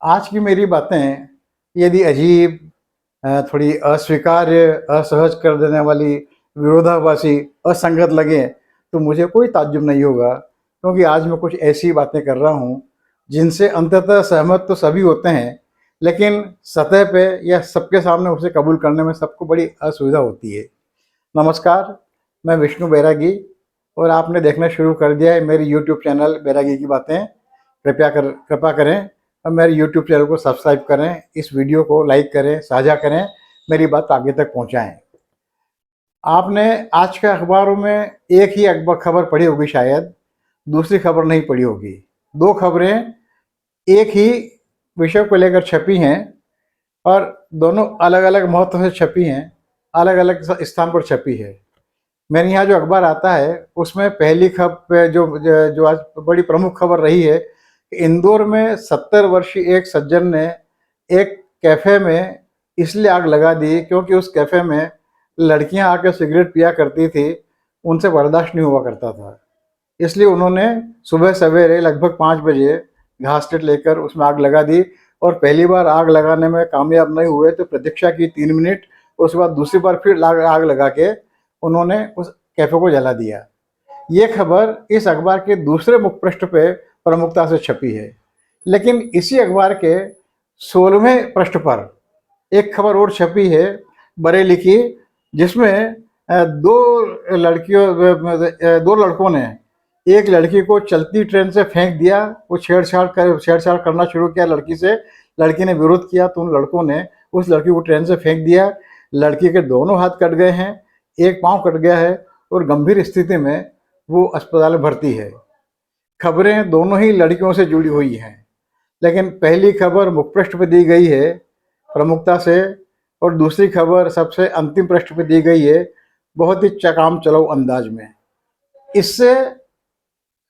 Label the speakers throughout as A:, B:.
A: आज की मेरी बातें यदि अजीब, थोड़ी अस्वीकार्य, असहज कर देने वाली, विरोधाभासी, असंगत लगें, तो मुझे कोई ताज्जुब नहीं होगा, क्योंकि आज मैं कुछ ऐसी बातें कर रहा हूँ, जिनसे अंततः सहमत तो सभी होते हैं, लेकिन सतह पे या सबके सामने उसे कबूल करने में सबको बड़ी असुविधा होती है। नमस्कार, मैं विष्णु बैरागी और आपने देखना शुरू कर दिया है मेरी यूट्यूब चैनल बैरागी की बातें। कृपा करें और मेरे यूट्यूब चैनल को सब्सक्राइब करें, इस वीडियो को लाइक करें, साझा करें, मेरी बात आगे तक पहुंचाएं। आपने आज के अखबारों में एक ही अखबार खबर पढ़ी होगी शायद, दूसरी खबर नहीं पढ़ी होगी। दो खबरें एक ही विषय को लेकर छपी हैं और दोनों अलग अलग महत्व से छपी हैं, अलग अलग स्थान पर छपी है। मेरे यहाँ जो अखबार आता है उसमें पहली खबर जो आज बड़ी प्रमुख खबर रही है कि इंदौर में 70 वर्षीय एक सज्जन ने एक कैफ़े में इसलिए आग लगा दी क्योंकि उस कैफ़े में लड़कियां आकर सिगरेट पिया करती थी, उनसे बर्दाश्त नहीं हुआ करता था। इसलिए उन्होंने सुबह सवेरे लगभग 5 बजे घासलेट लेकर उसमें आग लगा दी और पहली बार आग लगाने में कामयाब नहीं हुए तो प्रतीक्षा की 3 मिनट, उसके बाद दूसरी बार फिर आग लगा के उन्होंने उस कैफ़े को जला दिया। ये खबर इस अखबार के दूसरे मुखपृष्ठ पे प्रमुखता से छपी है, लेकिन इसी अखबार के 16वें पृष्ठ पर एक खबर और छपी है बरेली की, जिसमें दो लड़कों ने एक लड़की को चलती ट्रेन से फेंक दिया। वो छेड़छाड़ करना शुरू किया लड़की से, लड़की ने विरोध किया तो उन लड़कों ने उस लड़की को ट्रेन से फेंक दिया। लड़की के दोनों हाथ कट गए हैं, एक पाँव कट गया है और गंभीर स्थिति में वो अस्पताल में भर्ती है। खबरें दोनों ही लड़कियों से जुड़ी हुई हैं, लेकिन पहली खबर मुखपृष्ठ पर दी गई है प्रमुखता से और दूसरी खबर सबसे अंतिम पृष्ठ पर दी गई है बहुत ही चकाम चलाऊ अंदाज में। इससे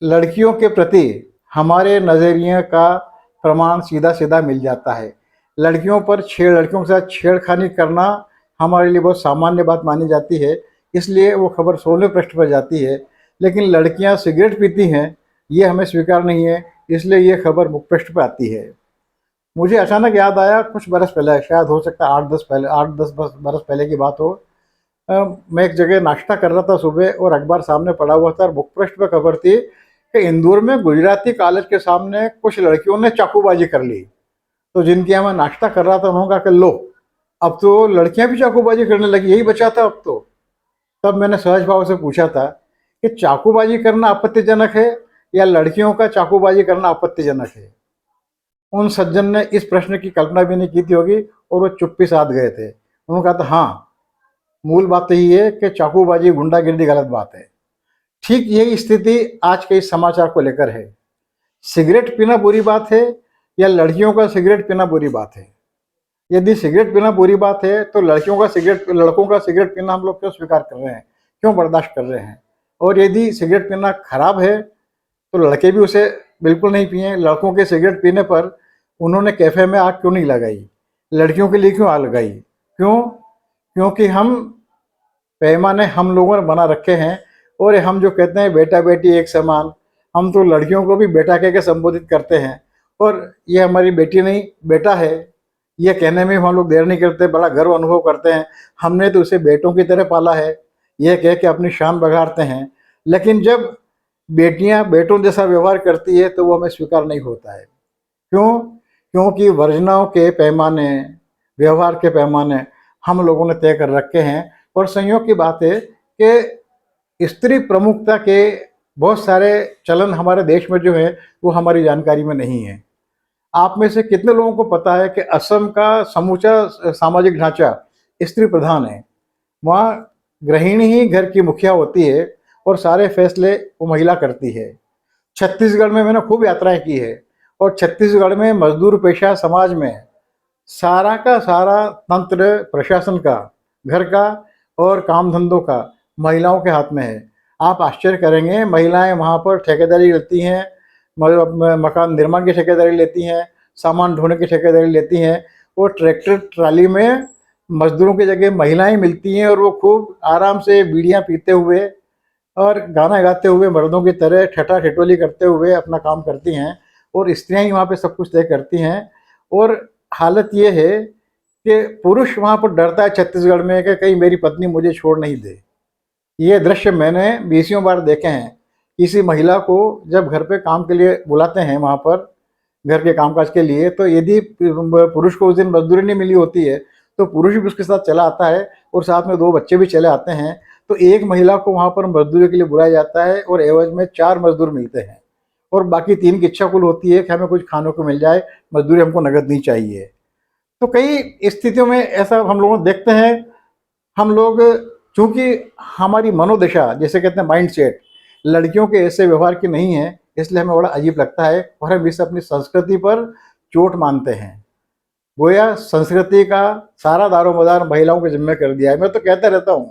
A: लड़कियों के प्रति हमारे नज़रिए का प्रमाण सीधा सीधा मिल जाता है। लड़कियों के साथ छेड़खानी करना हमारे लिए बहुत सामान्य बात मानी जाती है, इसलिए वो खबर 16वें पृष्ठ पर जाती है। लेकिन लड़कियां सिगरेट पीती हैं ये हमें स्वीकार नहीं है, इसलिए ये खबर मुखपृष्ठ पर आती है। मुझे अचानक याद आया, कुछ बरस पहले, शायद हो सकता है 8-10 बरस पहले की बात हो। मैं एक जगह नाश्ता कर रहा था सुबह और अखबार सामने पड़ा हुआ था और मुखपृष्ठ पर खबर थी कि इंदौर में गुजराती कॉलेज के सामने कुछ लड़कियों ने चाकूबाजी कर ली। तो जिनके यहाँ मैं नाश्ता कर रहा था उन्होंने कहा कि लो, अब तो लड़कियां भी चाकूबाजी करने लगी, यही बचा था अब तो। तब मैंने सहज भाव से पूछा था कि चाकूबाजी करना आपत्तिजनक है या लड़कियों का चाकूबाजी करना आपत्तिजनक है। उन सज्जन ने इस प्रश्न की कल्पना भी नहीं की थी होगी और वो चुप्पी साध गए थे। उन्होंने कहा था हाँ, मूल बात तो ये है कि चाकूबाजी गुंडागिर्दी गलत बात है। ठीक यही स्थिति आज के इस समाचार को लेकर है। सिगरेट पीना बुरी बात है या लड़कियों का सिगरेट पीना बुरी बात है? यदि सिगरेट पीना बुरी बात है तो लड़कों का सिगरेट पीना हम लोग क्यों स्वीकार कर रहे हैं, क्यों बर्दाश्त कर रहे हैं? और यदि सिगरेट पीना खराब है तो लड़के भी उसे बिल्कुल नहीं पिए। लड़कों के सिगरेट पीने पर उन्होंने कैफ़े में आग क्यों नहीं लगाई? लड़कियों के लिए क्यों आग लगाई? क्यों? क्योंकि पैमाने हम लोगों ने बना रखे हैं और हम जो कहते हैं बेटा बेटी एक समान, हम तो लड़कियों को भी बेटा कह के संबोधित करते हैं और ये हमारी बेटी नहीं बेटा है, ये कहने में हम लोग देर नहीं करते, बड़ा गर्व अनुभव करते हैं। हमने तो उसे बेटों की तरह पाला है, ये कह के अपनी शान बघाड़ते हैं। लेकिन जब बेटियां बेटों जैसा व्यवहार करती है तो वो हमें स्वीकार नहीं होता है। क्यों? क्योंकि वर्जनाओं के पैमाने, व्यवहार के पैमाने हम लोगों ने तय कर रखे हैं। और संयोग की बात है कि स्त्री प्रमुखता के बहुत सारे चलन हमारे देश में जो है वो हमारी जानकारी में नहीं है। आप में से कितने लोगों को पता है कि असम का समूचा सामाजिक ढांचा स्त्री प्रधान है? वहाँ गृहिणी ही घर की मुखिया होती है और सारे फैसले वो महिला करती है। छत्तीसगढ़ में मैंने खूब यात्राएं की है और छत्तीसगढ़ में मजदूर पेशा समाज में सारा का सारा तंत्र प्रशासन का, घर का और काम धंधों का महिलाओं के हाथ में है। आप आश्चर्य करेंगे, महिलाएं वहाँ पर ठेकेदारी लेती हैं, मकान निर्माण की ठेकेदारी लेती हैं, सामान ढोने की ठेकेदारी लेती हैं और ट्रैक्टर ट्राली में मजदूरों की जगह महिलाएं मिलती हैं और वो खूब आराम से बीड़ियाँ पीते हुए और गाना गाते हुए मर्दों की तरह ठटा ठिठोली करते हुए अपना काम करती हैं और स्त्रियां ही वहाँ पे सब कुछ तय करती हैं। और हालत ये है कि पुरुष वहाँ पर डरता है छत्तीसगढ़ में कि कहीं मेरी पत्नी मुझे छोड़ नहीं दे। ये दृश्य मैंने बीसियों बार देखे हैं। किसी महिला को जब घर पे काम के लिए बुलाते हैं वहाँ पर घर के कामकाज के लिए, तो यदि पुरुष को उस दिन मजदूरी नहीं मिली होती है तो पुरुष भी उसके साथ चला आता है और साथ में 2 बच्चे भी चले आते हैं। तो एक महिला को वहाँ पर मजदूरी के लिए बुलाया जाता है और एवज में 4 मजदूर मिलते हैं और बाकी 3 की इच्छा कुल होती है कि हमें कुछ खाने को मिल जाए, मजदूरी हमको नगद नहीं चाहिए। तो कई स्थितियों में ऐसा हम लोग देखते हैं। हम लोग चूंकि हमारी मनोदशा जैसे कहते हैं माइंड सेट लड़कियों के ऐसे व्यवहार की नहीं है, इसलिए हमें बड़ा अजीब लगता है और हम इसे अपनी संस्कृति पर चोट मानते हैं। गोया संस्कृति का सारा दारोमदार महिलाओं के जिम्मे कर दिया है। मैं तो कहता रहता हूँ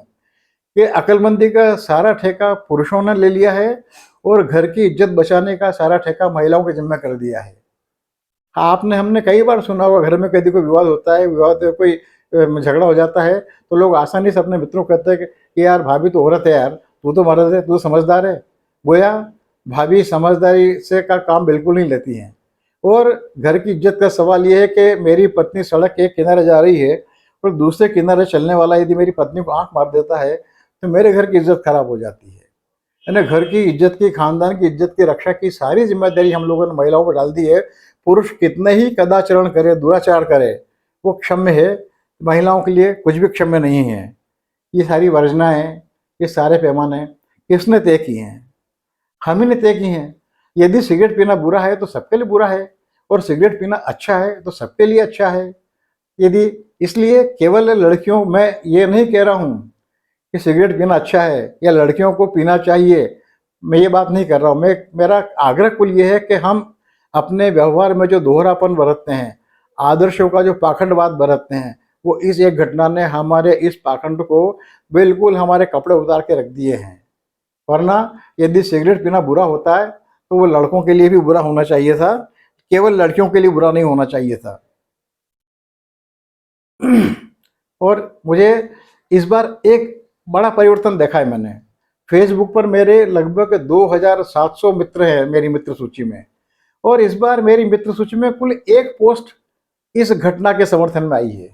A: कि अक्लमंदी का सारा ठेका पुरुषों ने ले लिया है और घर की इज्जत बचाने का सारा ठेका महिलाओं के जिम्मे कर दिया है। आपने हमने कई बार सुना होगा, घर में कभी कोई विवाद होता है, विवाद कोई झगड़ा हो जाता है तो लोग आसानी से अपने मित्रों को कहते हैं कि यार भाभी तो औरत है, यार तू तो मर्द है, तू तो समझदार है। गोया भाभी समझदारी से का काम बिल्कुल नहीं लेती हैं। और घर की इज्जत का सवाल ये है कि मेरी पत्नी सड़क के किनारे जा रही है और दूसरे किनारे चलने वाला यदि मेरी पत्नी को आंख मार देता है तो मेरे घर की इज्जत खराब हो जाती है। यानी घर की इज्जत की, खानदान की इज्जत की रक्षा की सारी जिम्मेदारी हम लोगों ने महिलाओं पर डाल दी है। पुरुष कितने ही कदाचरण करे, दुराचार करे, वो क्षम्य है। महिलाओं के लिए कुछ भी क्षम्य नहीं है। ये सारी वर्जनाएं, ये सारे पैमाने किसने तय किए हैं? हम ही ने तय की हैं। यदि सिगरेट पीना बुरा है तो सबके लिए बुरा है और सिगरेट पीना अच्छा है तो सबके लिए अच्छा है। यदि इसलिए केवल लड़कियों, मैं ये नहीं कह रहा हूँ कि सिगरेट पीना अच्छा है या लड़कियों को पीना चाहिए, मैं ये बात नहीं कर रहा हूँ। मेरा आग्रह कुल ये है कि हम अपने व्यवहार में जो दोहरापन बरतते हैं, आदर्शों का जो पाखंडवाद बरतते हैं, वो इस एक घटना ने हमारे इस पाखंड को बिल्कुल हमारे कपड़े उतार के रख दिए हैं। वरना यदि सिगरेट पीना बुरा होता है तो वो लड़कों के लिए भी बुरा होना चाहिए था, केवल लड़कियों के लिए बुरा नहीं होना चाहिए था। और मुझे इस बार एक बड़ा परिवर्तन देखा है मैंने। फेसबुक पर मेरे लगभग 2700 मित्र हैं मेरी मित्र सूची में, और इस बार मेरी मित्र सूची में कुल एक पोस्ट इस घटना के समर्थन में आई है।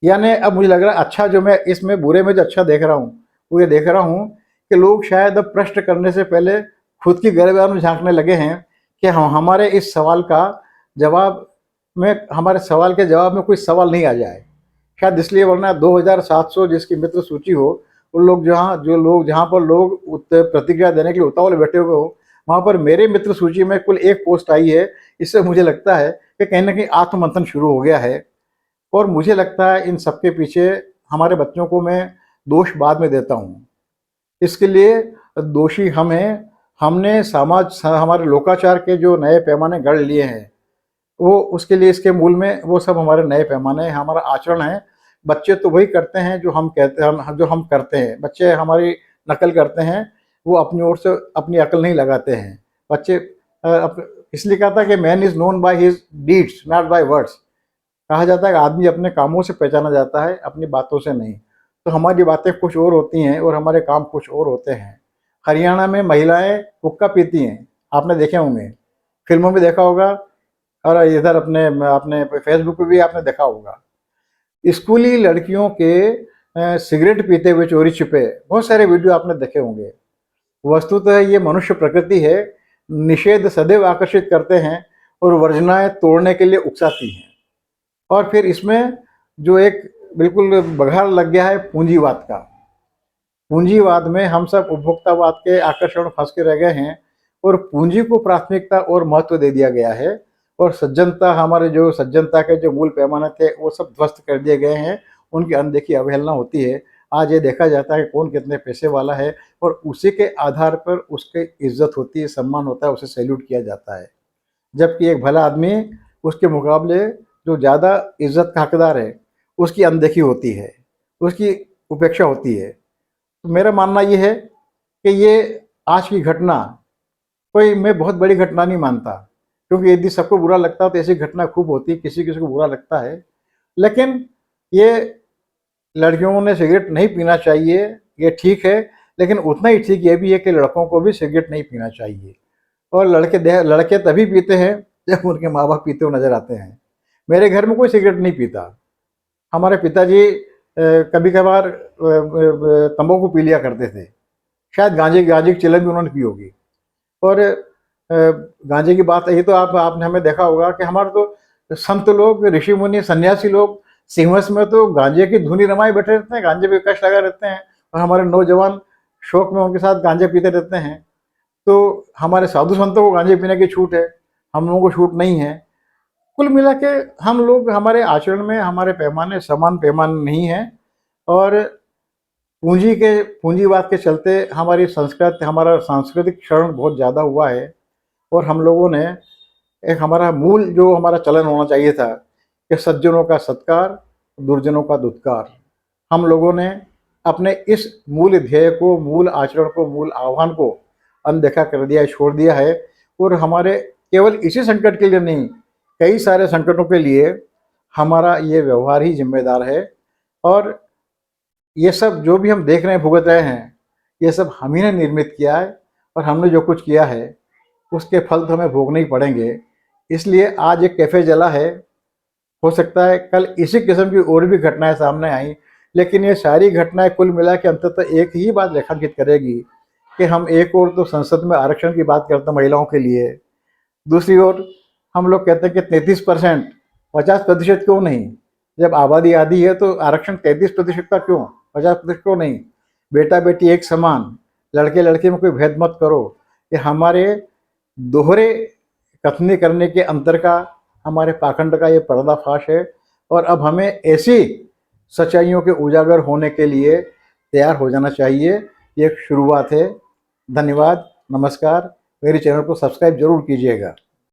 A: यानी अब मुझे लग रहा है अच्छा, जो मैं इसमें बुरे में जो अच्छा देख रहा हूँ वो ये देख रहा हूँ कि लोग शायद अब प्रश्न करने से पहले खुद की गिरफ्तार में झांकने लगे हैं कि हमारे इस सवाल का जवाब में, हमारे सवाल के जवाब में कोई सवाल नहीं आ जाए। शायद इसलिए, वरना 2700 जिसकी मित्र सूची हो, उन लोग जहाँ पर लोग प्रतिक्रिया देने के लिए उतावले बैठे हुए हो, वहाँ पर मेरे मित्र सूची में कुल एक पोस्ट आई है। इससे मुझे लगता है कि कहीं ना कहीं आत्ममंथन शुरू हो गया है। और मुझे लगता है इन सबके पीछे हमारे बच्चों को मैं दोष बाद में देता हूँ। इसके लिए दोषी हमने हमारे लोकाचार के जो नए पैमाने गढ़ लिए हैं, वो उसके लिए इसके मूल में वो सब हमारे नए पैमाने हैं, हमारा आचरण है। बच्चे तो वही करते हैं जो हम कहते हैं, जो हम करते हैं। बच्चे हमारी नकल करते हैं, वो अपनी ओर से अपनी अकल नहीं लगाते हैं। बच्चे इसलिए कहता है कि man is known by his deeds not by words. कहा जाता है कि आदमी अपने कामों से पहचाना जाता है, अपनी बातों से नहीं। तो हमारी बातें कुछ और होती हैं और हमारे काम कुछ और होते हैं। हरियाणा में महिलाएं हुक्का पीती हैं, आपने देखे होंगे, फिल्मों में देखा होगा, और इधर अपने अपने फेसबुक पे भी आपने देखा होगा। स्कूली लड़कियों के सिगरेट पीते हुए चोरी छिपे बहुत सारे वीडियो आपने देखे होंगे। वस्तुतः ये मनुष्य प्रकृति है, निषेध सदैव आकर्षित करते हैं और वर्जनाएं तोड़ने के लिए उकसाती हैं। और फिर इसमें जो एक बिल्कुल बघार लग गया है पूंजीवाद का। पूंजीवाद में हम सब उपभोक्तावाद के आकर्षण में फंस के रह गए हैं और पूंजी को प्राथमिकता और महत्व दे दिया गया है। और सज्जनता, हमारे जो सज्जनता के जो मूल पैमाने थे वो सब ध्वस्त कर दिए गए हैं, उनकी अनदेखी अवहेलना होती है। आज ये देखा जाता है कि कौन कितने पैसे वाला है और उसी के आधार पर उसकी इज्जत होती है, सम्मान होता है, उसे सैल्यूट किया जाता है। जबकि एक भला आदमी उसके मुकाबले जो ज़्यादा इज्जत का हकदार है उसकी अनदेखी होती है, उसकी उपेक्षा होती है। तो मेरा मानना ये है कि ये आज की घटना कोई मैं बहुत बड़ी घटना नहीं मानता, क्योंकि यदि सबको बुरा लगता तो ऐसी घटना खूब होती, किसी किसी को बुरा लगता है। लेकिन ये लड़कियों ने सिगरेट नहीं पीना चाहिए, ये ठीक है, लेकिन उतना ही ठीक ये भी है कि लड़कों को भी सिगरेट नहीं पीना चाहिए। और लड़के तभी पीते हैं जब उनके माँ बाप पीते हुए नजर आते हैं। मेरे घर में कोई सिगरेट नहीं पीता। हमारे पिताजी कभी कभार तंबाकू पी लिया करते थे, शायद गांजे गांजे की चिलम भी उन्होंने पी होगी। और गांजे की बात रही तो आपने हमें देखा होगा कि हमारे तो संत लोग, ऋषि मुनि, सन्यासी लोग सिंहस में तो गांजे की धुनी रमाए बैठे रहते हैं, गांजे पे कष्ट लगा रहते हैं, और हमारे नौजवान शौक में उनके साथ गांजे पीते रहते हैं। तो हमारे साधु संतों को गांजे पीने की छूट है, हम लोगों को छूट नहीं है। कुल मिला के हम लोग, हमारे आचरण में हमारे पैमाने समान पैमाने नहीं है, और पूंजीवाद के चलते हमारी संस्कृति, हमारा सांस्कृतिक क्षरण बहुत ज़्यादा हुआ है। और हम लोगों ने एक, हमारा मूल जो हमारा चलन होना चाहिए था कि सज्जनों का सत्कार, दुर्जनों का दुत्कार, हम लोगों ने अपने इस मूल ध्येय को, मूल आचरण को, मूल आह्वान को अनदेखा कर दिया, छोड़ दिया है। और हमारे केवल इसी संकट के लिए नहीं, कई सारे संकटों के लिए हमारा ये व्यवहार ही जिम्मेदार है। और ये सब जो भी हम देख रहे हैं, भुगत रहे हैं, ये सब हम ही ने निर्मित किया है, और हमने जो कुछ किया है उसके फल तो हमें भोगने ही पड़ेंगे। इसलिए आज एक कैफ़े जला है, हो सकता है कल इसी किस्म की और भी घटनाएं सामने आई, लेकिन ये सारी घटनाएं कुल मिला के अंततः एक ही बात रेखांकित करेगी कि हम एक और तो संसद में आरक्षण की बात करते हैं महिलाओं के लिए, दूसरी ओर हम लोग कहते हैं कि 33%, 50% क्यों नहीं? जब आबादी आधी है तो आरक्षण 33% का क्यों, 50% क्यों नहीं? बेटा बेटी एक समान, लड़के लड़के में कोई भेद मत करो। ये हमारे दोहरे कथनी करने के अंतर का, हमारे पाखंड का ये पर्दाफाश है। और अब हमें ऐसी सच्चाइयों के उजागर होने के लिए तैयार हो जाना चाहिए। ये एक शुरुआत है। धन्यवाद, नमस्कार। मेरे चैनल को सब्सक्राइब जरूर कीजिएगा।